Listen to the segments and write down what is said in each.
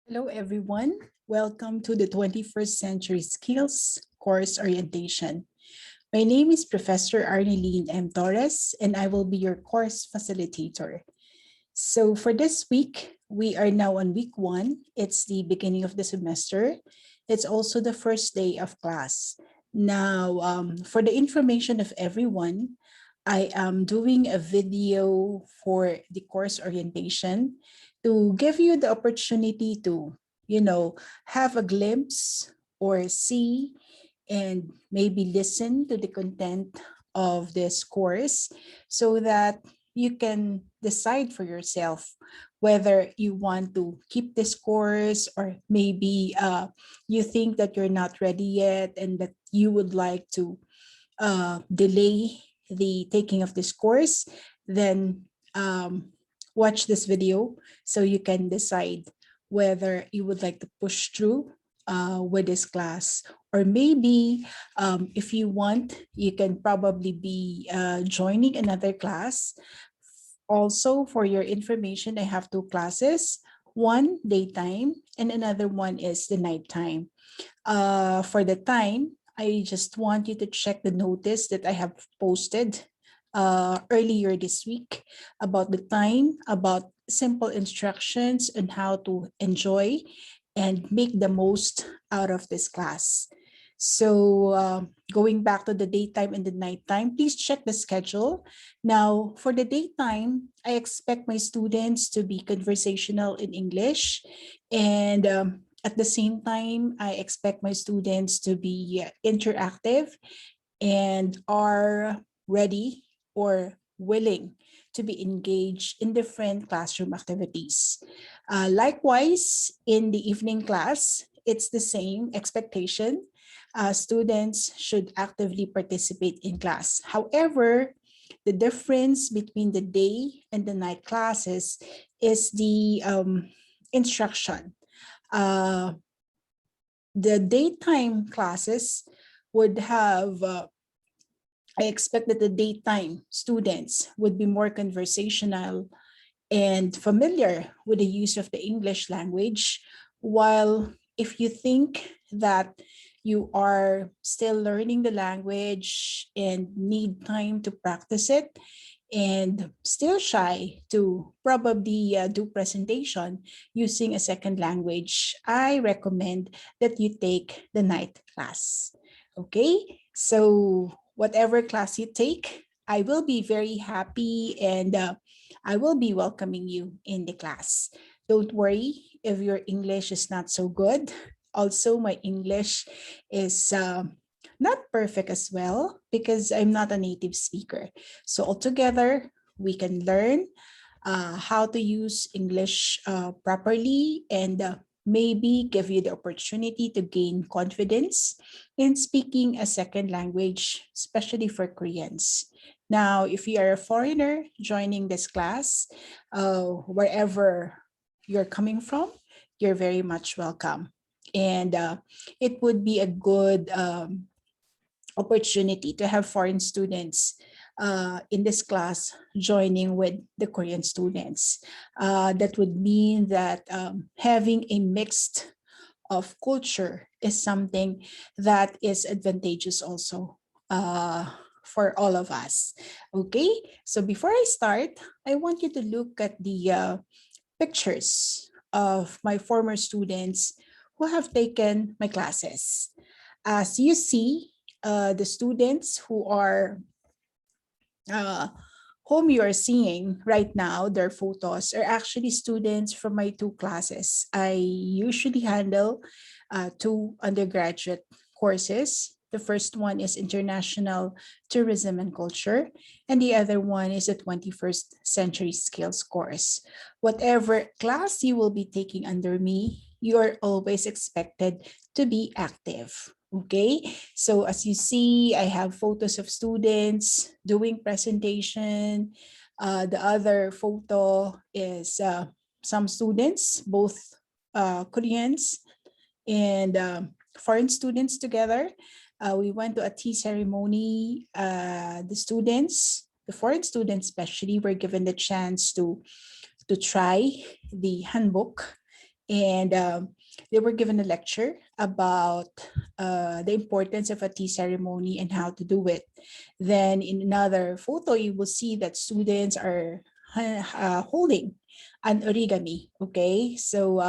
Hello, everyone. Welcome to the 21st Century Skills Course Orientation. My name is Professor Arneline M. Torres, and I will be your course facilitator. So for this week, we are now on week 1. It's the beginning of the semester. It's also the first day of class. Now, for the information of everyone, I am doing a video for the course orientation to give you the opportunity to, have a glimpse or see and maybe listen to the content of this course so that you can decide for yourself whether you want to keep this course or maybe you think that you're not ready yet and that you would like to delay the taking of this course. Then watch this video so you can decide whether you would like to push through with this class, or maybe if you want, you can probably be joining another class. Also, for your information, I have 2 classes, one daytime and another one is the nighttime. For the time, I just want you to check the notice that I have posted earlier this week about the time, about simple instructions on how to enjoy and make the most out of this class. So going back to the daytime and the nighttime, please check the schedule. Now, for the daytime, I expect my students to be conversational in English, and at the same time, I expect my students to be interactive and are ready or willing to be engaged in different classroom activities. Likewise, in the evening class, it's the same expectation. Students should actively participate in class. However, the difference between the day and the night classes is the instruction. Uh, the daytime classes would have I expect that the daytime students would be more conversational and familiar with the use of the English language, while if you think that you are still learning the language and need time to practice it and still shy to probably do presentation using a second language, I recommend that you take the night class. Okay, so whatever class you take, I will be very happy and I will be welcoming you in the class. Don't worry if your English is not so good. Also, my English is not perfect as well because I'm not a native speaker. So altogether, we can learn how to use English properly and maybe give you the opportunity to gain confidence in speaking a second language, especially for Koreans. Now, if you are a foreigner joining this class, wherever you're coming from, you're very much welcome. And it would be a good opportunity to have foreign students in this class joining with the Korean students. That would mean that having a mixed of culture is something that is advantageous also for all of us. Okay, so before I start, I want you to look at the pictures of my former students who have taken my classes. As you see, the students uh, whom you are seeing right now, their photos are actually students from my 2 classes. I usually handle 2 undergraduate courses. The first one is International Tourism and Culture, and the other one is a 21st Century Skills course. Whatever class you will be taking under me, you are always expected to be active. Okay, so as you see, I have photos of students doing presentation. The other photo is some students, both Koreans and foreign students together. We went to a tea ceremony. The students, the foreign students especially, were given the chance to try the handbook And they were given a lecture about the importance of a tea ceremony and how to do it. Then in another photo, you will see that students are holding an origami. Okay, so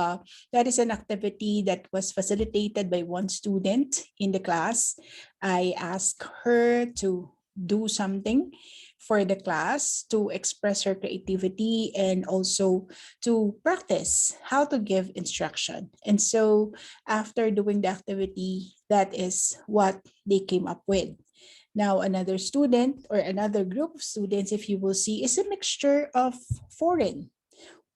that is an activity that was facilitated by one student in the class. I asked her to do something for the class to express her creativity and also to practice how to give instruction. And so after doing the activity, that is what they came up with. Now, another student or another group of students, if you will see, is a mixture of foreign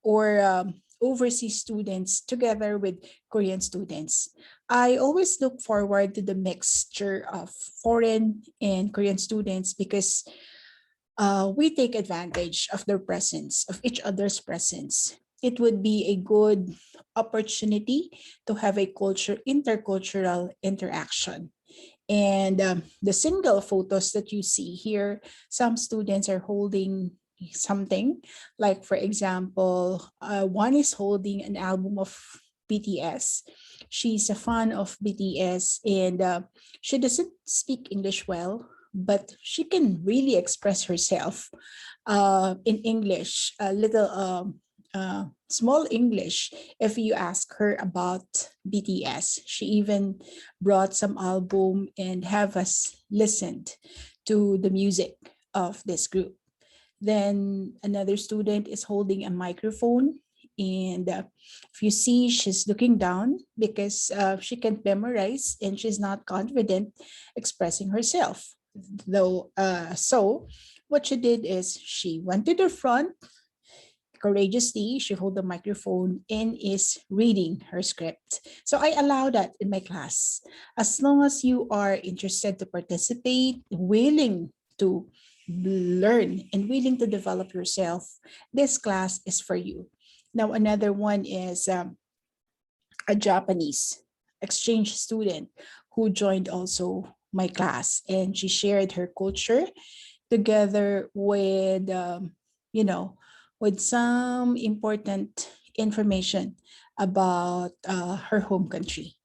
or overseas students together with Korean students. I always look forward to the mixture of foreign and Korean students because we take advantage of their presence, of each other's presence. It would be a good opportunity to have a intercultural interaction. And the single photos that you see here, some students are holding something. Like, for example, one is holding an album of BTS. She's a fan of BTS, and she doesn't speak English well, but she can really express herself in English, a little small English. If you ask her about BTS, she even brought some album and have us listened to the music of this group. Then another student is holding a microphone. And if you see, she's looking down because she can't memorize and she's not confident expressing herself. So what she did is she went to the front courageously. She hold the microphone and is reading her script. So I allow that in my class. As long as you are interested to participate, willing to learn and willing to develop yourself, this class is for you. Now, another one is a Japanese exchange student who joined also my class, and she shared her culture together with, you know, with some important information about her home country.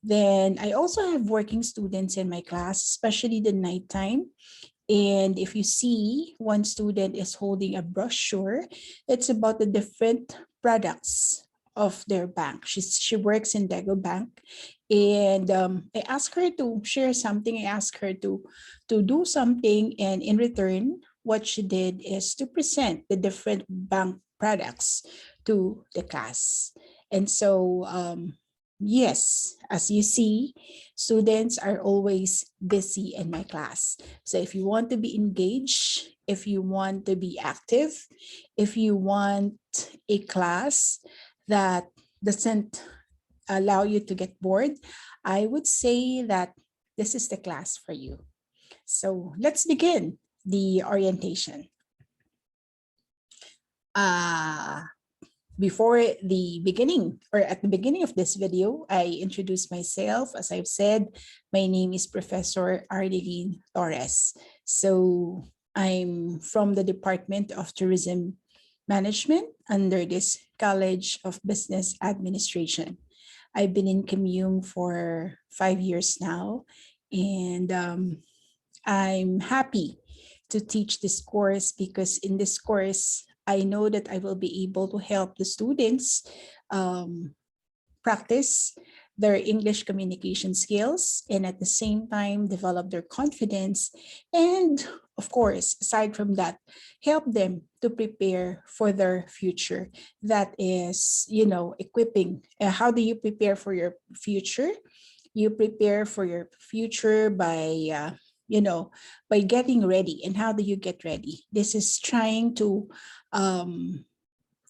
Then I also have working students in my class, especially the nighttime. And if you see, one student is holding a brochure. It's about the different products of their bank. She works in Dago Bank. And I asked her to share something. I asked her to do something. And in return, what she did is to present the different bank products to the class. And so, yes, as you see, students are always busy in my class. So if you want to be engaged, if you want to be active, if you want a class that doesn't allow you to get bored, I would say that this is the class for you. So let's begin the orientation. Before the beginning, or at the beginning of this video, I introduce myself. As I've said, my name is Professor Arlene Torres. So I'm from the Department of Tourism Management under this College of Business Administration. I've been in Commune for 5 years now, and I'm happy to teach this course because in this course, I know that I will be able to help the students practice their English communication skills and at the same time develop their confidence. And of course, aside from that, help them to prepare for their future. That is, equipping. How do you prepare for your future? You prepare for your future by by getting ready. And how do you get ready? This is trying to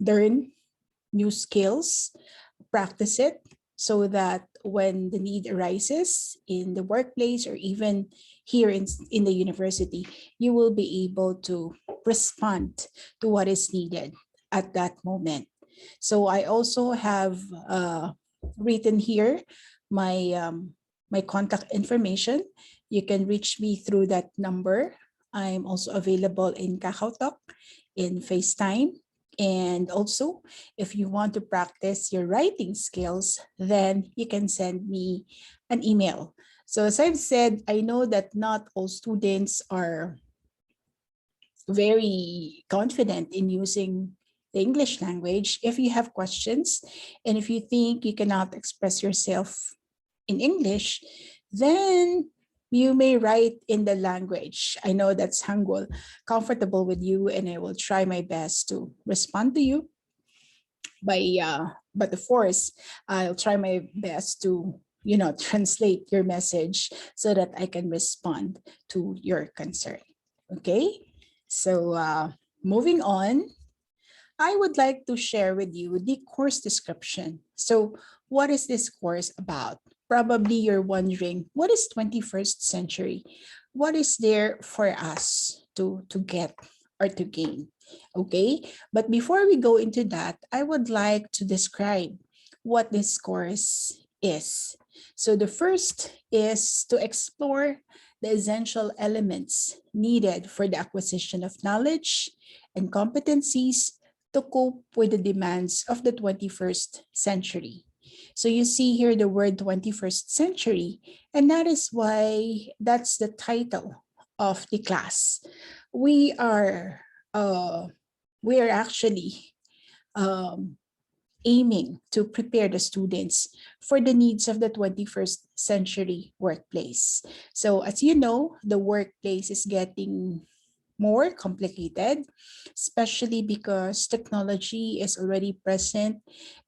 learn new skills, practice it, so that when the need arises in the workplace or even here in the university, you will be able to respond to what is needed at that moment. So I also have written here my contact information. You can reach me through that number. I'm also available in KakaoTalk, in FaceTime, And also, if you want to practice your writing skills, then you can send me an email. So as I've said, I know that not all students are very confident in using the English language. If you have questions and if you think you cannot express yourself in English, then you may write in the language. I know that's Hangul comfortable with you, and I will try my best to respond to you by but of course I'll try my best to translate your message so that I can respond to your concern. Okay, so moving on, I would like to share with you the course description. So what is this course about? Probably you're wondering, what is 21st century? What is there for us to get or to gain? Okay, but before we go into that, I would like to describe what this course is. So the first is to explore the essential elements needed for the acquisition of knowledge and competencies to cope with the demands of the 21st century. So you see here the word 21st century, and that is why that's the title of the class. We are we are actually um, aiming to prepare the students for the needs of the 21st century workplace. So as you know, the workplace is getting more complicated, especially because technology is already present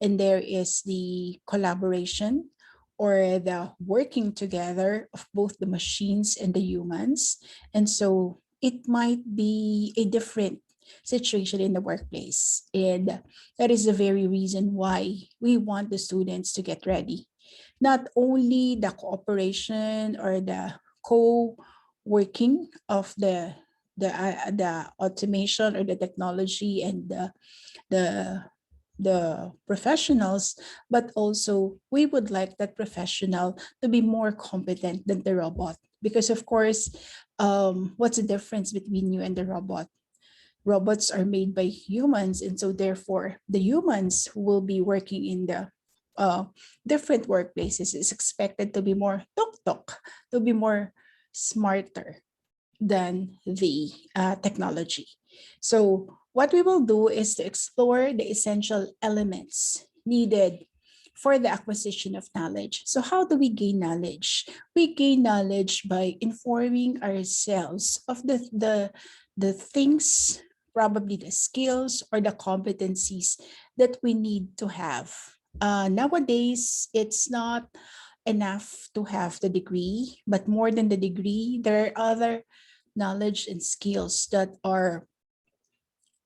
and there is the collaboration or the working together of both the machines and the humans. And so it might be a different situation in the workplace. And that is the very reason why we want the students to get ready. Not only the cooperation or the co-working of the automation or the technology and the the professionals, but also we would like that professional to be more competent than the robot. Because of course, what's the difference between you and the robot? Robots are made by humans, and so therefore the humans who will be working in the uh, different workplaces is expected to be more tok, to be more smarter than the technology. So what we will do is to explore the essential elements needed for the acquisition of knowledge. So how do we gain knowledge? We gain knowledge by informing ourselves of the things, probably the skills or the competencies that we need to have. Nowadays, it's not enough to have the degree, but more than the degree, there are other knowledge and skills that are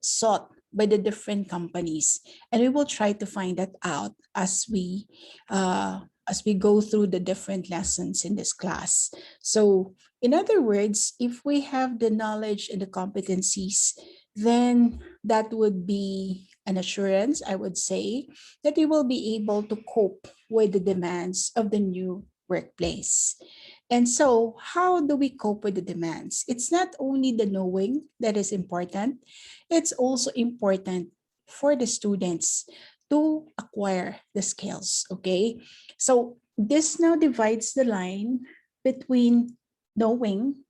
sought by the different companies, and we will try to find that out as we go through the different lessons in this class. So in other words, if we have the knowledge and the competencies, then that would be an assurance, I would say, that we will be able to cope with the demands of the new workplace. And so, how do we cope with the demands? It's not only the knowing that is important, it's also important for the students to acquire the skills. Okay. So, this now divides the line between knowing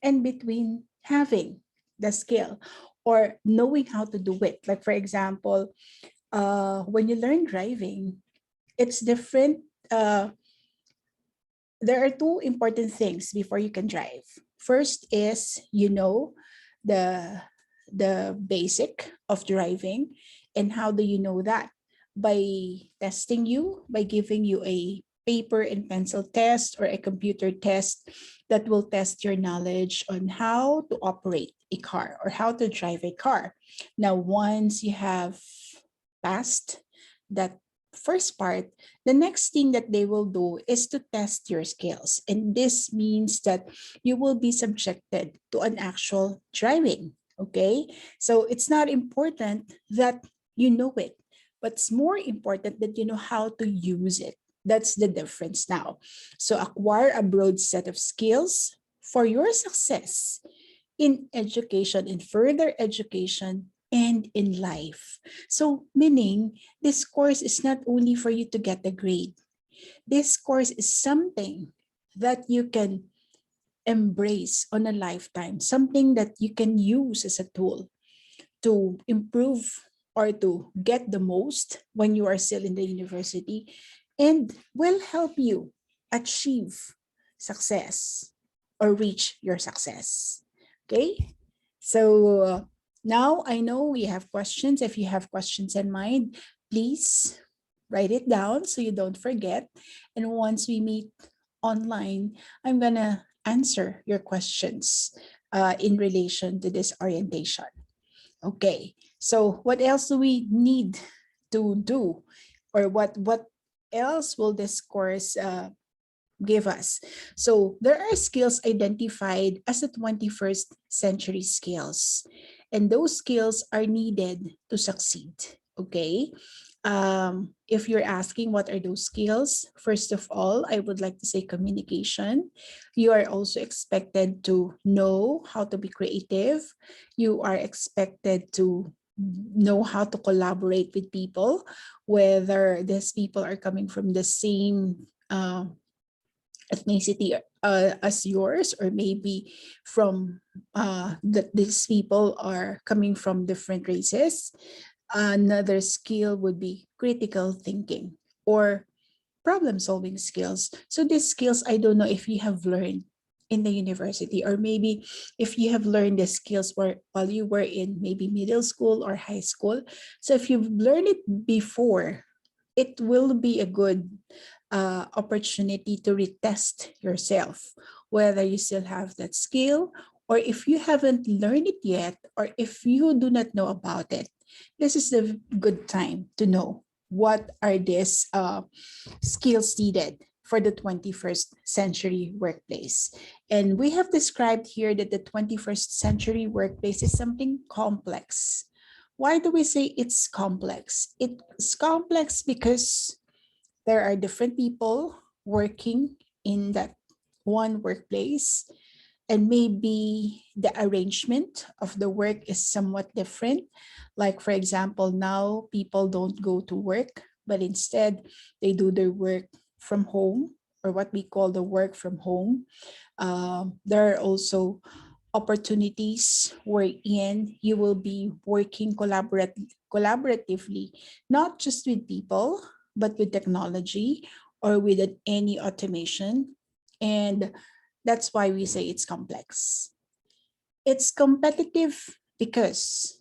and between having the skill or knowing how to do it. Like, for example, when you learn driving, it's different. There are two important things before you can drive. First is the basic of driving, and how do you know that? By testing you, by giving you a paper and pencil test or a computer test that will test your knowledge on how to operate a car or how to drive a car. Now, once you have passed that first part, the next thing that they will do is to test your skills. And this means that you will be subjected to an actual driving. Okay. So it's not important that you know it, but it's more important that you know how to use it. That's the difference now. So acquire a broad set of skills for your success in education, in further education and in life. So meaning this course is not only for you to get a grade. This course is something that you can embrace on a lifetime, something that you can use as a tool to improve or to get the most when you are still in the university, and will help you achieve success or reach your success. Okay, so now I know we have questions. If you have questions in mind, please write it down so you don't forget. And once we meet online, I'm gonna answer your questions in relation to this orientation. Okay, so what else do we need to do, or what else will this course give us? So there are skills identified as the 21st century skills, and those skills are needed to succeed. Okay. If you're asking what are those skills, first of all, I would like to say communication. You are also expected to know how to be creative. You are expected to know how to collaborate with people, whether these people are coming from the same ethnicity as yours, or maybe from that these people are coming from different races. Another skill would be critical thinking or problem solving skills. So these skills, I don't know if you have learned in the university, or maybe if you have learned the skills while you were in maybe middle school or high school. So if you've learned it before, it will be a good opportunity to retest yourself, whether you still have that skill, or if you haven't learned it yet, or if you do not know about it. This is the good time to know what are these skills needed for the 21st century workplace. And we have described here that the 21st century workplace is something complex. Why do we say it's complex? It's complex because there are different people working in that one workplace, and maybe the arrangement of the work is somewhat different. Like, for example, now people don't go to work, but instead they do their work from home, or what we call the work from home. There are also opportunities wherein you will be working collaboratively, not just with people, but with technology or with any automation. And that's why we say it's complex. It's competitive because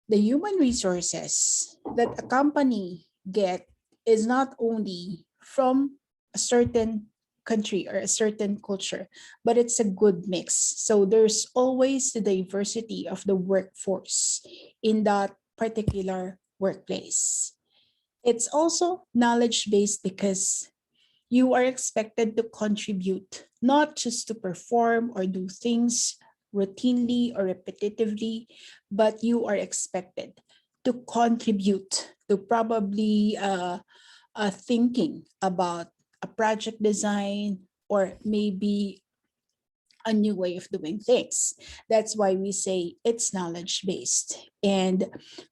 the human resources that a company get is not only from a certain country or a certain culture, but it's a good mix. So there's always the diversity of the workforce in that particular workplace. It's also knowledge based because you are expected to contribute, not just to perform or do things routinely or repetitively, but you are expected to contribute to probably thinking about a project design, or maybe a new way of doing things. That's why we say it's knowledge based. And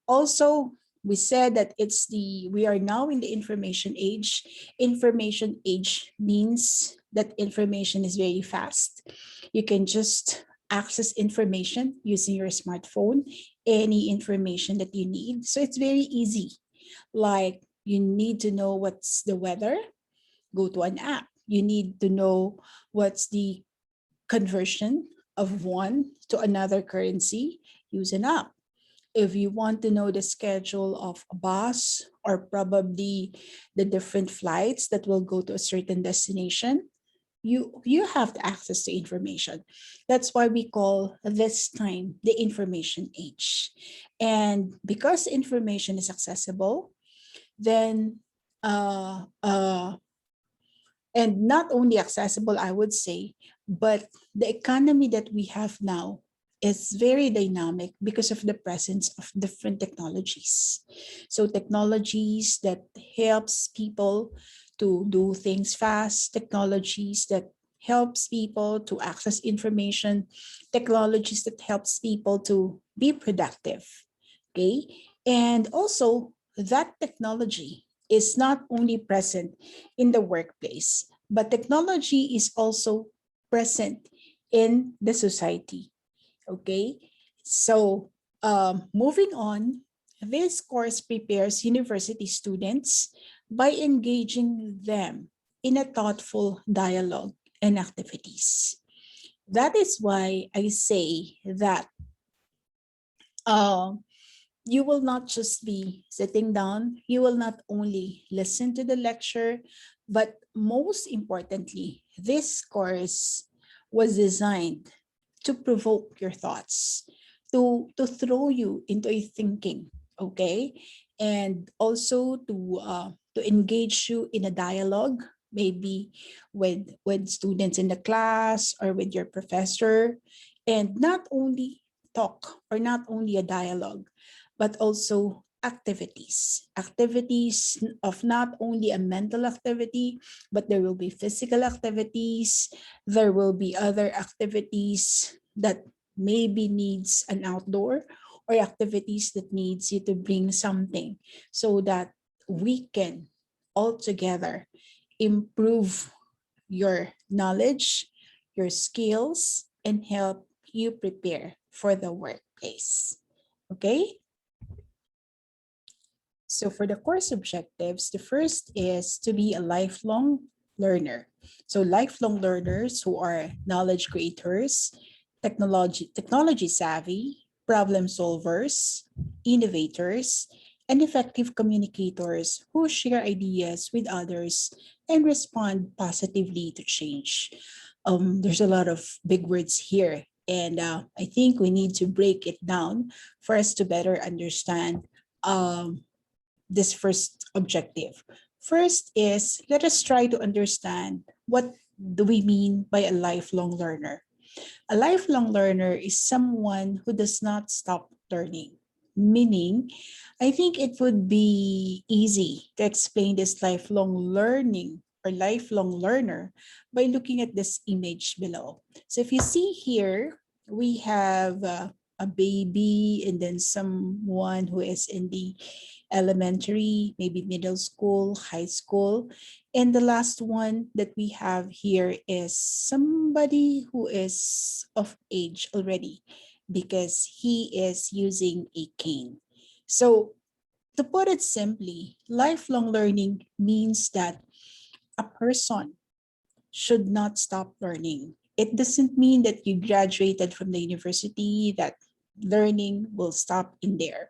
also, we said that we are now in the information age. Information age means that information is very fast. You can just access information using your smartphone, any information that you need. So it's very easy. Like, you need to know what's the weather, go to an app. You need to know what's the conversion of one to another currency, use an app. If you want to know the schedule of a bus, or probably the different flights that will go to a certain destination, you have to access the information. That's why we call this time the information age. And because information is accessible, then and not only accessible, I would say, but the economy that we have now is very dynamic because of the presence of different technologies. So technologies that helps people to do things fast, technologies that helps people to access information, technologies that helps people to be productive. Okay. And also, that technology is not only present in the workplace, but technology is also present in the society. Okay. So, moving on, this course prepares university students by engaging them in a thoughtful dialogue and activities. That is why I say that uh, you will not just be sitting down, you will not only listen to the lecture, but most importantly, this course was designed to provoke your thoughts, to throw you into a thinking, okay? And also to engage you in a dialogue, maybe with students in the class or with your professor, and not only talk or not only a dialogue, but also activities of not only a mental activity, but there will be physical activities, there will be other activities that maybe needs an outdoor, or activities that needs you to bring something, so that we can all together improve your knowledge, your skills, and help you prepare for the workplace. Okay? So for the course objectives, the first is to be a lifelong learner. So lifelong learners who are knowledge creators, technology savvy, problem solvers, innovators, and effective communicators who share ideas with others and respond positively to change. There's a lot of big words here, and I think we need to break it down for us to better understand this first objective. First is, let us try to understand what do we mean by a lifelong learner. A lifelong learner is someone who does not stop learning. Meaning, I think it would be easy to explain this lifelong learning or lifelong learner by looking at this image below. So if you see here, we have a baby and then someone who is in the elementary, maybe middle school, high school. And the last one that we have here is somebody who is of age already, because he is using a cane. So to put it simply, lifelong learning means that a person should not stop learning. It doesn't mean that you graduated from the university, that learning will stop in there.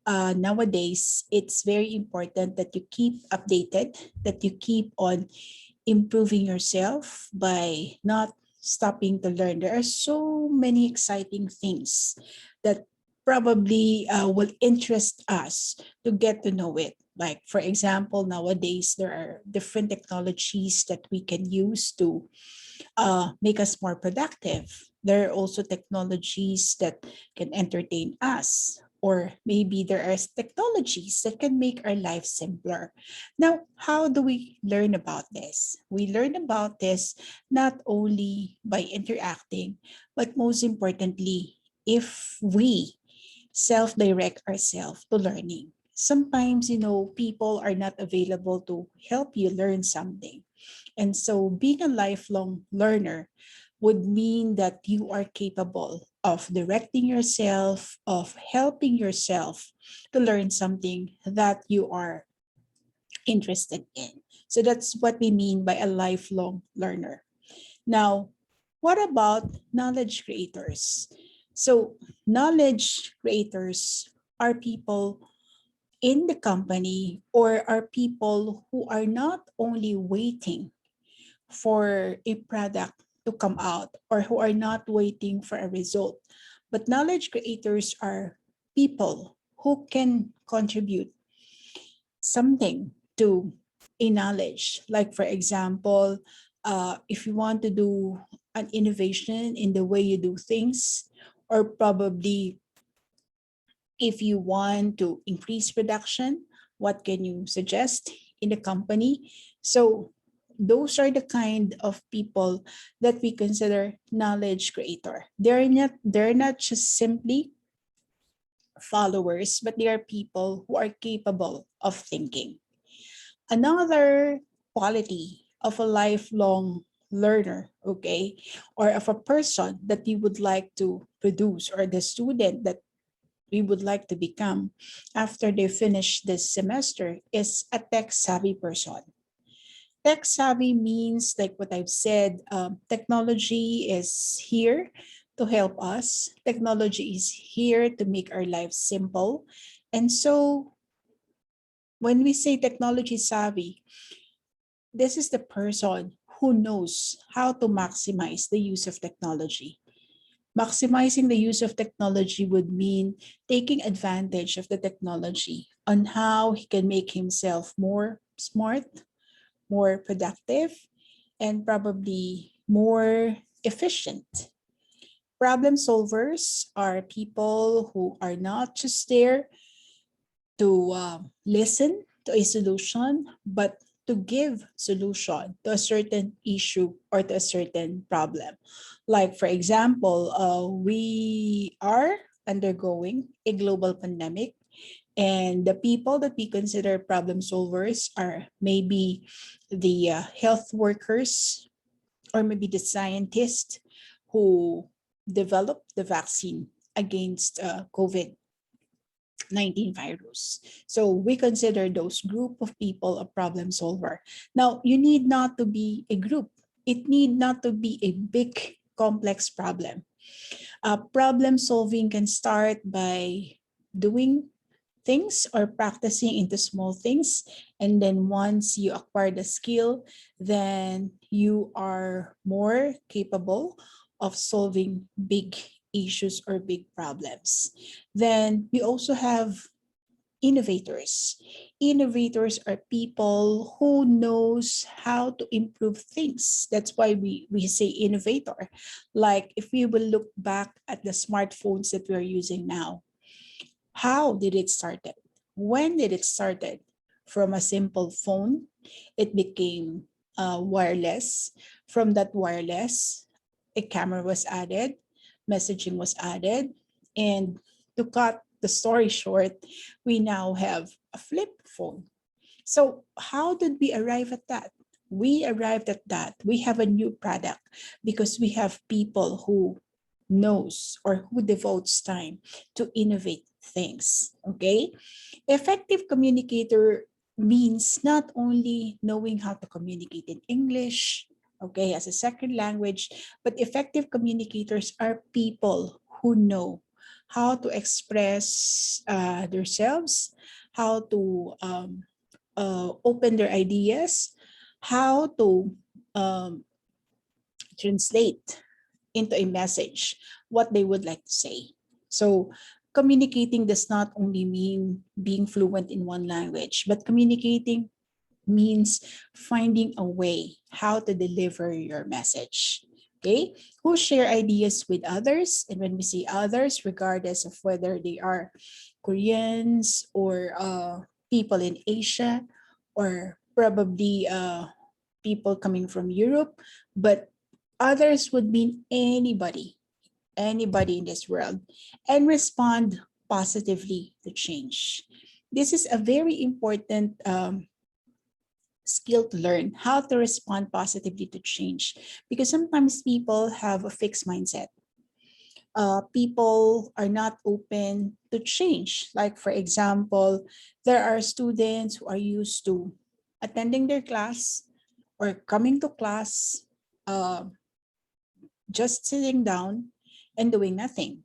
Nowadays, it's very important that you keep updated, that you keep on improving yourself by not stopping to learn. There are so many exciting things that probably will interest us to get to know it. Like, for example, nowadays, there are different technologies that we can use to make us more productive. There are also technologies that can entertain us, or maybe there are technologies that can make our life simpler. Now, how do we learn about this? We learn about this not only by interacting, but most importantly, if we self-direct ourselves to learning. Sometimes, people are not available to help you learn something. And so being a lifelong learner would mean that you are capable of directing yourself, of helping yourself to learn something that you are interested in. So that's what we mean by a lifelong learner. Now, what about knowledge creators? So, knowledge creators are people in the company, or are people who are not only waiting for a product to come out, or who are not waiting for a result. But knowledge creators are people who can contribute something to a knowledge. Like, for example, if you want to do an innovation in the way you do things, or probably if you want to increase production, what can you suggest in the company? So those are the kind of people that we consider knowledge creator. They're not just simply followers, but they are people who are capable of thinking. Another quality of a lifelong learner, okay, or of a person that you would like to produce, or the student that we would like to become after they finish this semester, is a tech savvy person. Tech savvy means, like what I've said, technology is here to help us. Technology is here to make our lives simple. And so when we say technology savvy, this is the person who knows how to maximize the use of technology. Maximizing the use of technology would mean taking advantage of the technology on how he can make himself more smart, more productive, and probably more efficient. Problem solvers are people who are not just there to listen to a solution, but to give solution to a certain issue or to a certain problem. Like, for example, we are undergoing a global pandemic, and the people that we consider problem solvers are maybe the health workers, or maybe the scientists who developed the vaccine against COVID-19 virus. So we consider those group of people a problem solver. Now, you need not to be a group. It need not to be a big complex problem. Problem solving can start by doing things or practicing into small things. And then once you acquire the skill, then you are more capable of solving big issues or big problems. Then we also have innovators. Innovators are people who knows how to improve things. That's why we say innovator. Like, if we will look back at the smartphones that we're using now, how did it started? When did it started? From a simple phone, it became wireless. From that wireless, a camera was added, messaging was added, and to cut the story short, we now have a flip phone. So how did we arrive at that? We arrived at that. We have a new product because we have people who knows or who devotes time to innovate things. Okay. Effective communicator means not only knowing how to communicate in English, okay, as a second language, but effective communicators are people who know how to express themselves, how to open their ideas, how to um, translate into a message what they would like to say. So communicating does not only mean being fluent in one language, but communicating means finding a way how to deliver your message. Okay, who share ideas with others, and when we say others, regardless of whether they are Koreans or people in Asia, or probably people coming from Europe, but others would mean anybody in this world, and respond positively to change. This is a very important skill to learn, how to respond positively to change, because sometimes people have a fixed mindset. People are not open to change. Like, for example, there are students who are used to attending their class or coming to class, uh, just sitting down and doing nothing.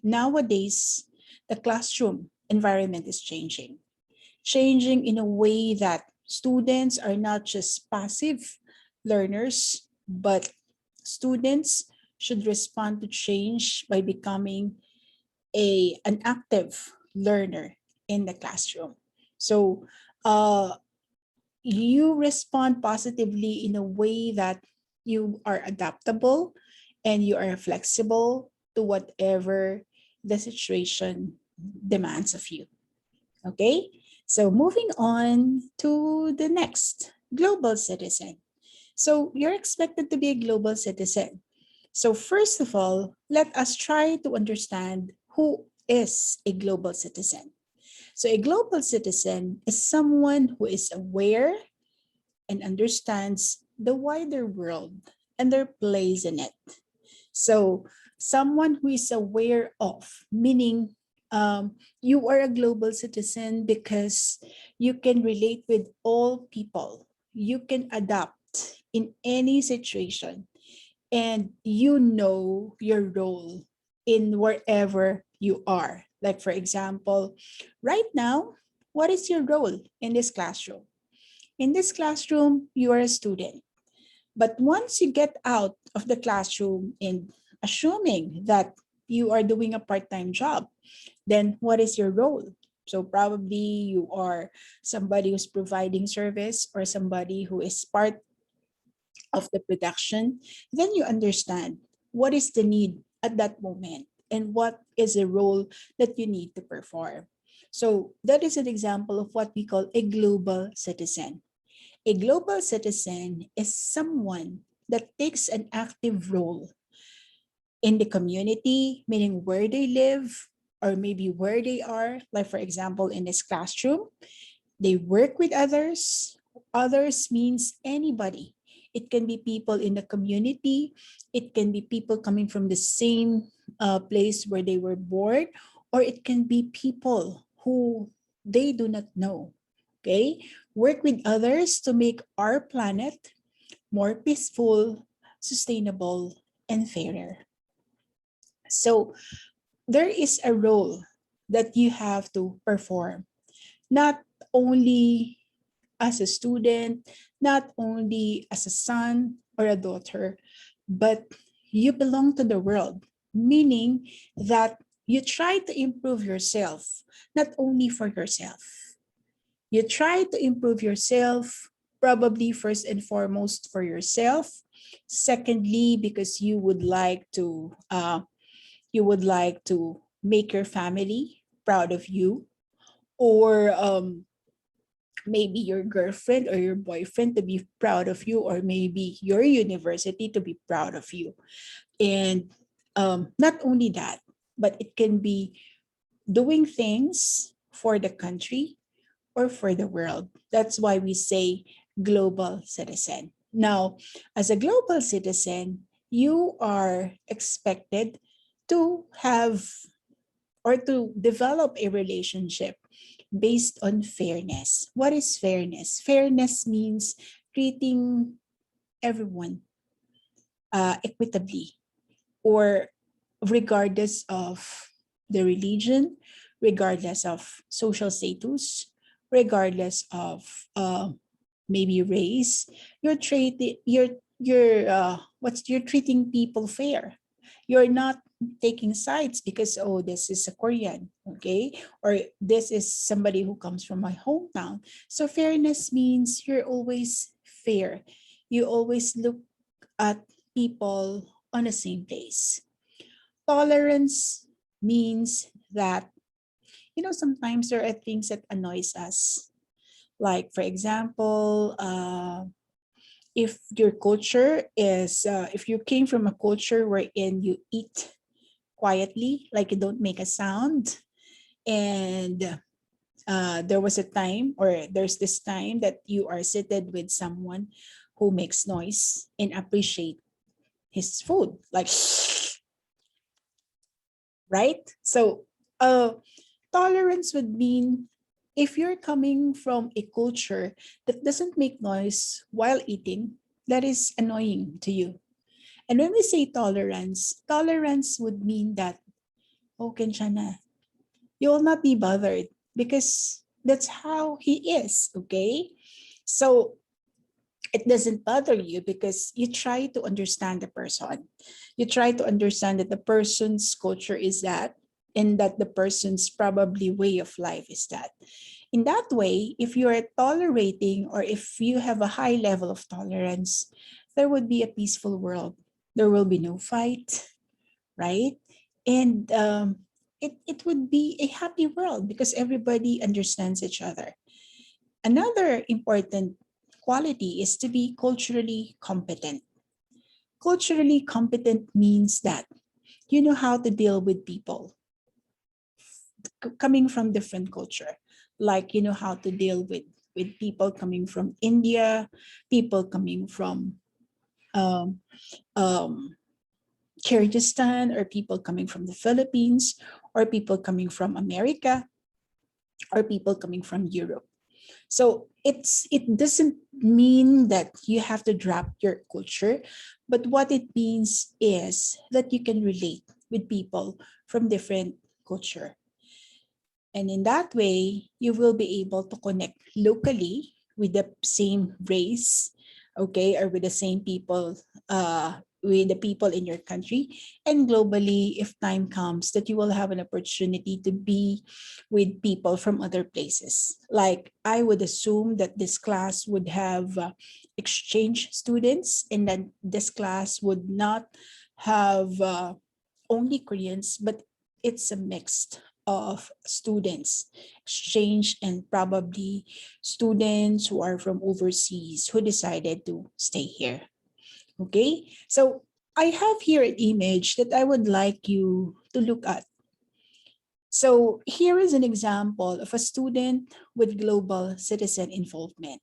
Nowadays, the classroom environment is changing in a way that students are not just passive learners, but students should respond to change by becoming an active learner in the classroom. So you respond positively in a way that you are adaptable and you are flexible to whatever the situation demands of you. Okay, so moving on to the next, global citizen. So you're expected to be a global citizen. So first of all, let us try to understand who is a global citizen? So a global citizen is someone who is aware and understands the wider world and their place in it. So someone who is aware of, meaning you are a global citizen because you can relate with all people. You can adapt in any situation and you know your role in wherever you are. Like, for example, right now, what is your role in this classroom? In this classroom, you are a student. But once you get out of the classroom and assuming that you are doing a part-time job, then what is your role? So probably you are somebody who's providing service or somebody who is part of the production. Then you understand what is the need at that moment and what is the role that you need to perform. So that is an example of what we call a global citizen. A global citizen is someone that takes an active role in the community, meaning where they live or maybe where they are. Like, for example, in this classroom, they work with others. Others means anybody. It can be people in the community. It can be people coming from the same place where they were born, or it can be people who they do not know. Okay? Work with others to make our planet more peaceful, sustainable, and fairer. So there is a role that you have to perform, not only as a student, not only as a son or a daughter, but you belong to the world, meaning that you try to improve yourself, not only for yourself. You try to improve yourself, probably first and foremost for yourself. Secondly, because you would like to make your family proud of you, or maybe your girlfriend or your boyfriend to be proud of you, or maybe your university to be proud of you. And not only that, but it can be doing things for the country or for the world. That's why we say global citizen. Now, as a global citizen, you are expected to have or to develop a relationship based on fairness. What is fairness? Fairness means treating everyone equitably, or regardless of the religion, regardless of social status, regardless of maybe race. You're treating people fair. You're not taking sides because, oh, this is a Korean, okay, or this is somebody who comes from my hometown. So fairness means you're always fair. You always look at people on the same place. Tolerance means that, sometimes there are things that annoys us. Like, for example, if you came from a culture wherein you eat quietly, like you don't make a sound, and there's this time that you are seated with someone who makes noise and appreciate his food, like, right? So, tolerance would mean if you're coming from a culture that doesn't make noise while eating, that is annoying to you. And when we say tolerance, tolerance would mean that, okay, siya na. You will not be bothered because that's how he is, okay? So it doesn't bother you because you try to understand the person. You try to understand that the person's culture is that, and that the person's probably way of life is that. In that way, if you are tolerating or if you have a high level of tolerance, there would be a peaceful world. There will be no fight, right? And it would be a happy world because everybody understands each other. Another important quality is to be culturally competent. Culturally competent means that you know how to deal with people. coming from different culture, like you know how to deal with people coming from India, people coming from um, um, Kyrgyzstan, or people coming from the Philippines, or people coming from America, or people coming from Europe. So it doesn't mean that you have to drop your culture, but what it means is that you can relate with people from different culture. And in that way, you will be able to connect locally with the same race, okay, or with the same people, with the people in your country, and globally, if time comes, that you will have an opportunity to be with people from other places. Like I would assume that this class would have exchange students, and that this class would not have only Koreans, but it's a mixed of students, exchange, and probably students who are from overseas who decided to stay here. Okay, so I have here an image that I would like you to look at. So here is an example of a student with global citizen involvement.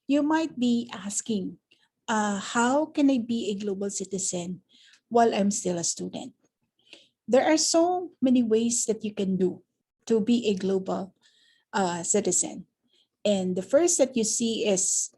You might be asking, how can I be a global citizen while I'm still a student? There are so many ways that you can do to be a global citizen. And the first that you see is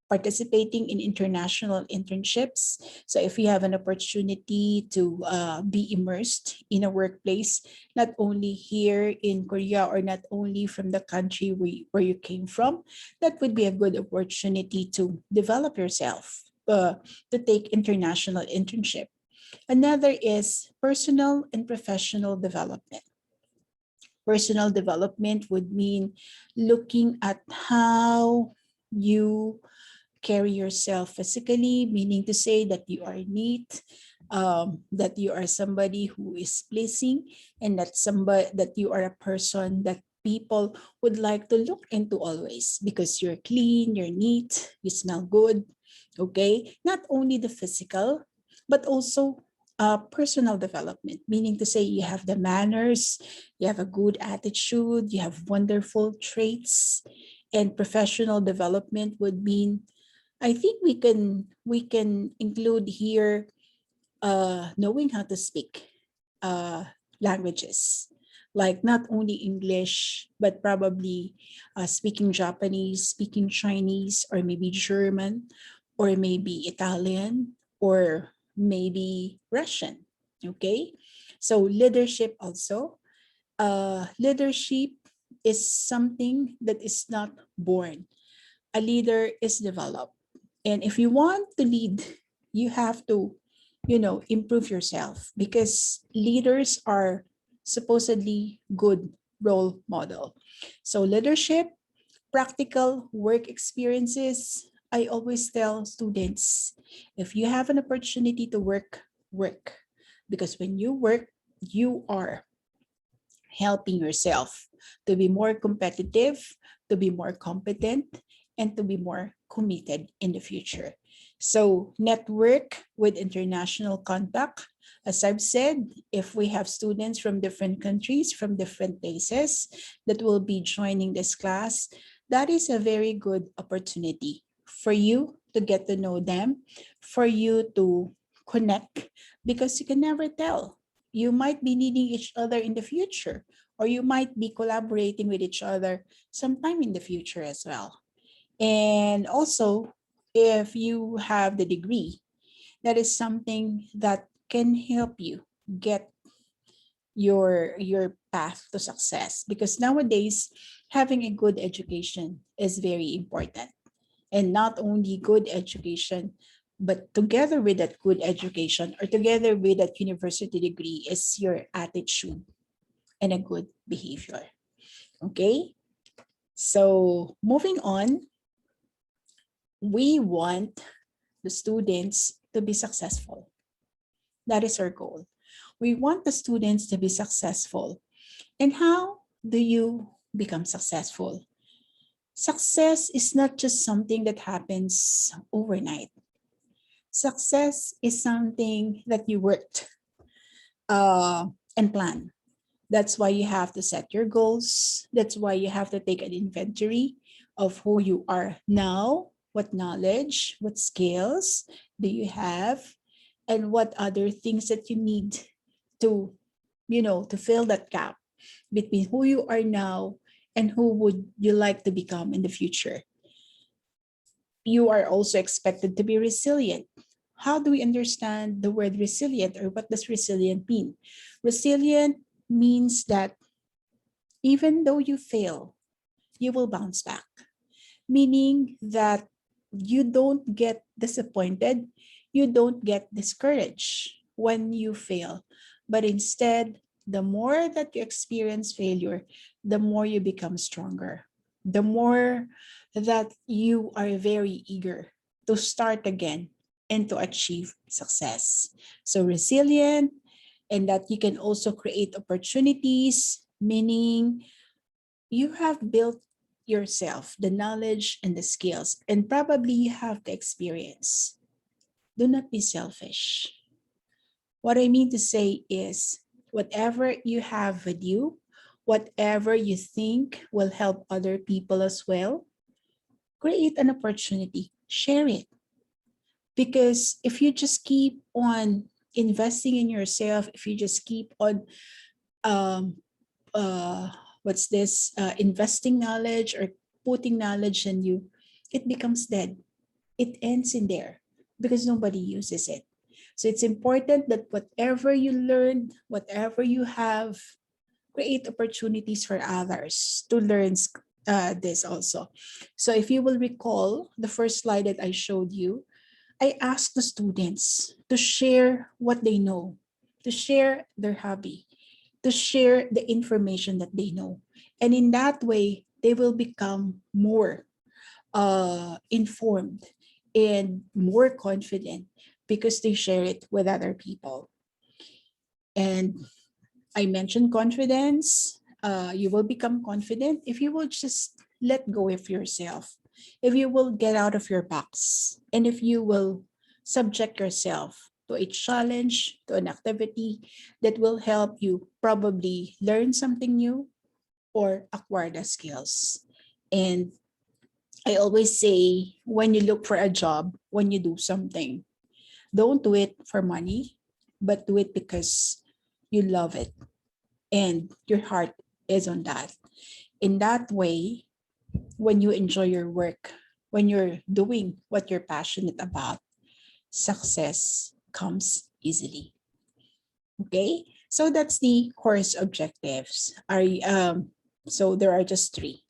participating in international internships. So if you have an opportunity to be immersed in a workplace, not only here in Korea or not only from the country where you came from, that would be a good opportunity to develop yourself, to take international internship. Another is personal and professional development. Personal development would mean looking at how you carry yourself physically, meaning to say that you are neat, that you are somebody who is pleasing, and that you are a person that people would like to look into always because you're clean, you're neat, you smell good. Okay, not only the physical, but also personal development, meaning to say you have the manners, you have a good attitude, you have wonderful traits. And professional development would mean, I think we can include here knowing how to speak languages, like not only English, but probably speaking Japanese, speaking Chinese, or maybe German, or maybe Italian, or maybe Russian. Okay, so leadership also. Leadership is something that is not born. A leader is developed. And if you want to lead, you have to, improve yourself, because leaders are supposedly good role model. So leadership, practical work experiences. I always tell students, if you have an opportunity to work, work. Because when you work, you are helping yourself to be more competitive, to be more competent, and to be more committed in the future. So, network with international contact. As I've said, if we have students from different countries, from different places that will be joining this class, that is a very good opportunity for you to get to know them, for you to connect, because you can never tell. You might be needing each other in the future, or you might be collaborating with each other sometime in the future as well. And also, if you have the degree, that is something that can help you get your path to success, because nowadays having a good education is very important. And not only good education, but together with that good education, or together with that university degree, is your attitude and a good behavior. Okay, so moving on, we want the students to be successful. That is our goal. We want the students to be successful. And how do you become successful? Success is not just something that happens overnight. Success is something that you worked and plan. That's why you have to set your goals. That's why you have to take an inventory of who you are now, what knowledge, what skills do you have, and what other things that you need to, to fill that gap between who you are now and who would you like to become in the future. You are also expected to be resilient. How do we understand the word resilient, or what does resilient mean? Resilient means that even though you fail, you will bounce back, meaning that you don't get disappointed, you don't get discouraged when you fail, but instead, the more that you experience failure, the more you become stronger, the more that you are very eager to start again and to achieve success. So, resilient, and that you can also create opportunities, meaning you have built yourself the knowledge and the skills, and probably you have the experience. Do not be selfish. What I mean to say is, whatever you have with you, whatever you think will help other people as well, create an opportunity, share it. Because if you just keep on investing in yourself, if you just keep on um, uh, investing knowledge or putting knowledge in you, it becomes dead. It ends in there because nobody uses it. So it's important that whatever you learn, whatever you have, create opportunities for others to learn this also. So if you will recall the first slide that I showed you, I asked the students to share what they know, to share their hobby, to share the information that they know. And in that way, they will become more informed and more confident because they share it with other people. And I mentioned confidence. You will become confident if you will just let go of yourself, if you will get out of your box, and if you will subject yourself to a challenge, to an activity that will help you probably learn something new or acquire the skills. And I always say, when you look for a job, when you do something, don't do it for money, but do it because you love it and your heart is on that. In that way, when you enjoy your work, when you're doing what you're passionate about, success comes easily. Okay? So that's the course objectives. So there are just three: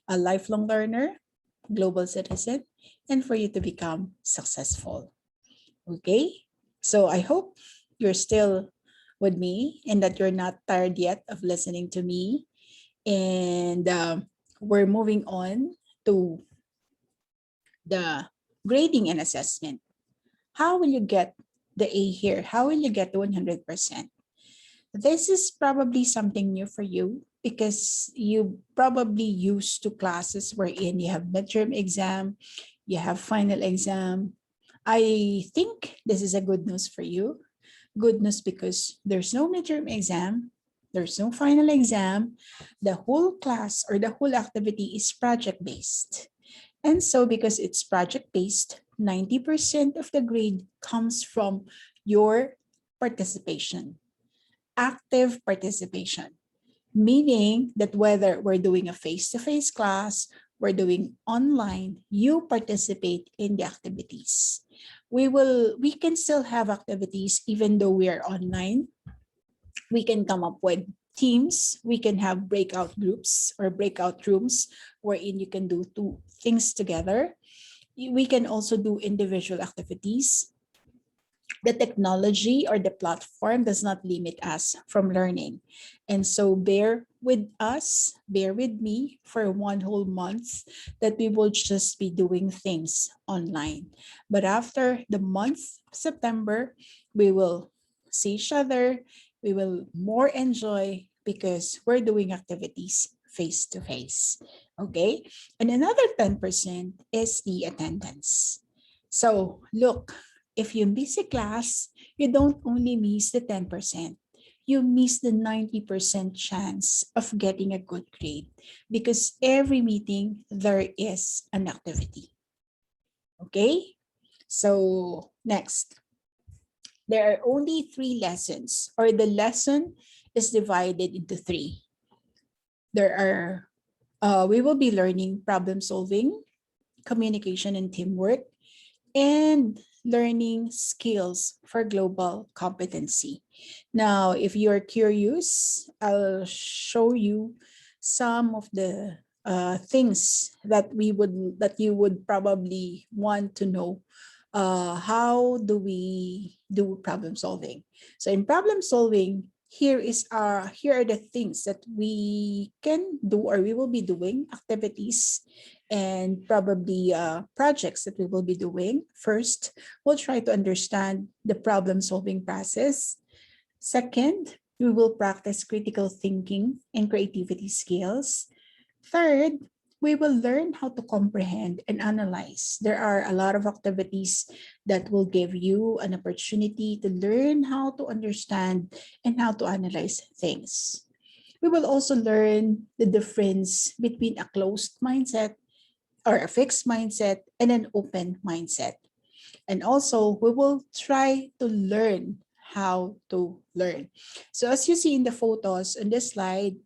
a lifelong learner, global citizen, and for you to become successful. Okay? So I hope you're still with me and that you're not tired yet of listening to me. And we're moving on to the grading and assessment. How will you get the A here? How will you get the 100%? This is probably something new for you because you probably used to classes wherein you have midterm exam, you have final exam. I think this is a good news for you. Good news because there's no midterm exam, there's no final exam. The whole class or the whole activity is project based. And so, because it's project based, 90% of the grade comes from your participation, active participation, meaning that whether we're doing a face-to-face class, we're doing online, you participate in the activities. We can still have activities even though we are online. We can come up with teams, we can have breakout groups or breakout rooms wherein you can do two things together. We can also do individual activities. The technology or the platform does not limit us from learning. And so bear with us, bear with me for 1 whole month that we will just be doing things online. But after the month of September, we will see each other, we will more enjoy because we're doing activities face to face. Okay? And another 10% is the attendance. So look, if you miss a class, you don't only miss the 10%. you miss the 90% chance of getting a good grade because every meeting there is an activity. Okay? So next, there are only 3 lessons, or the lesson is divided into 3. There are, we will be learning problem solving, communication and teamwork, and learning skills for global competency. Now, if you're curious, I'll show you some of the things that you would probably want to know. How do we do problem solving? So in problem solving, here are the things that we can do, or we will be doing activities and probably projects that we will be doing. First, we'll try to understand the problem solving process. Second, we will practice critical thinking and creativity skills. Third, we will learn how to comprehend and analyze. There are a lot of activities that will give you an opportunity to learn how to understand and how to analyze things. We will also learn the difference between a closed mindset or a fixed mindset and an open mindset. And also, we will try to learn how to learn. So as you see in the photos on this slide,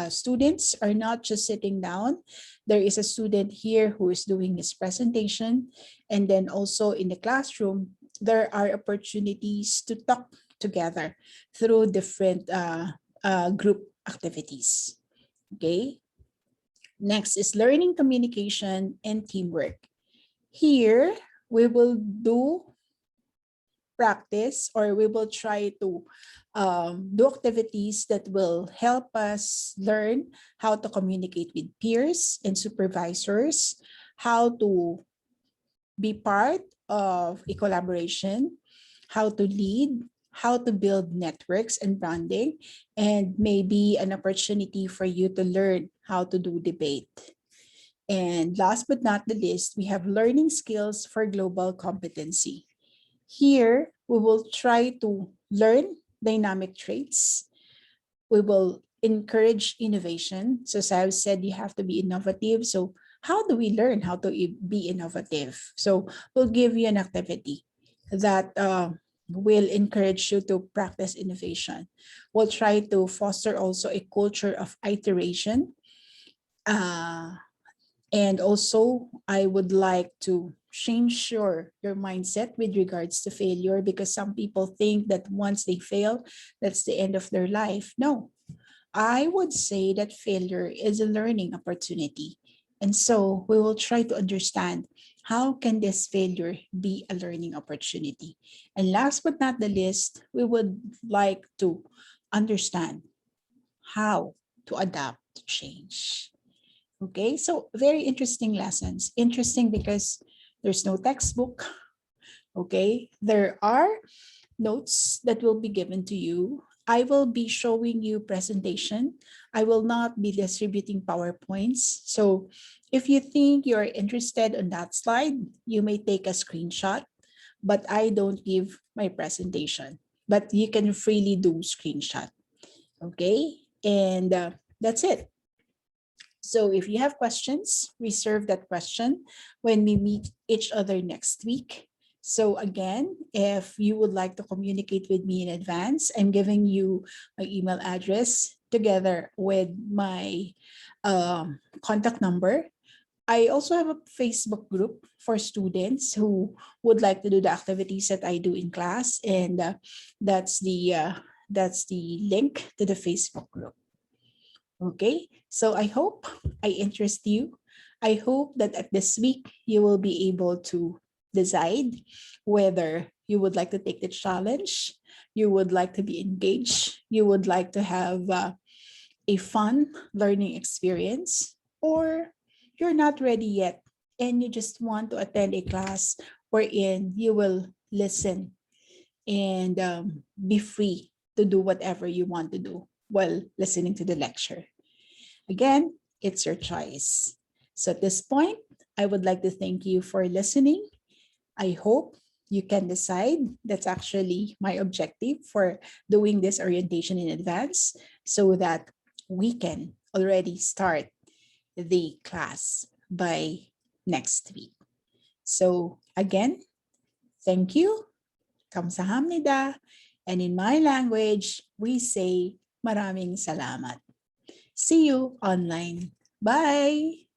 students are not just sitting down. There is a student here who is doing his presentation. And then also in the classroom, there are opportunities to talk together through different group activities. Okay. Next is learning communication and teamwork. Here, we will do practice, or we will try to do activities that will help us learn how to communicate with peers and supervisors, how to be part of a collaboration, how to lead, how to build networks and branding, and maybe an opportunity for you to learn how to do debate. And last but not the least, we have learning skills for global competency. Here, we will try to learn dynamic traits. We will encourage innovation. So as I've said, you have to be innovative. So how do we learn how to be innovative? So we'll give you an activity that will encourage you to practice innovation. We'll try to foster also a culture of iteration. And also, I would like to change your mindset with regards to failure, because some people think that once they fail, that's the end of their life. No, I would say that failure is a learning opportunity. And so we will try to understand how can this failure be a learning opportunity. And last but not the least, we would like to understand how to adapt to change. Okay, so very interesting lessons. Interesting because there's no textbook. Okay, there are notes that will be given to you. I will be showing you presentation. I will not be distributing PowerPoints. So if you think you're interested on that slide, you may take a screenshot, but I don't give my presentation. But you can freely do screenshot. Okay, and that's it. So if you have questions, reserve that question when we meet each other next week. So again, if you would like to communicate with me in advance, I'm giving you my email address together with my contact number. I also have a Facebook group for students who would like to do the activities that I do in class, and that's the link to the Facebook group. Okay, so I hope I interest you. I hope that at this week you will be able to decide whether you would like to take the challenge, you would like to be engaged, you would like to have a fun learning experience, or you're not ready yet and you just want to attend a class wherein you will listen and be free to do whatever you want to do while listening to the lecture. Again, it's your choice. So at this point, I would like to thank you for listening. I hope you can decide. That's actually my objective for doing this orientation in advance so that we can already start the class by next week. So again, thank you. Kamsahamnida. And in my language, we say maraming salamat. See you online. Bye!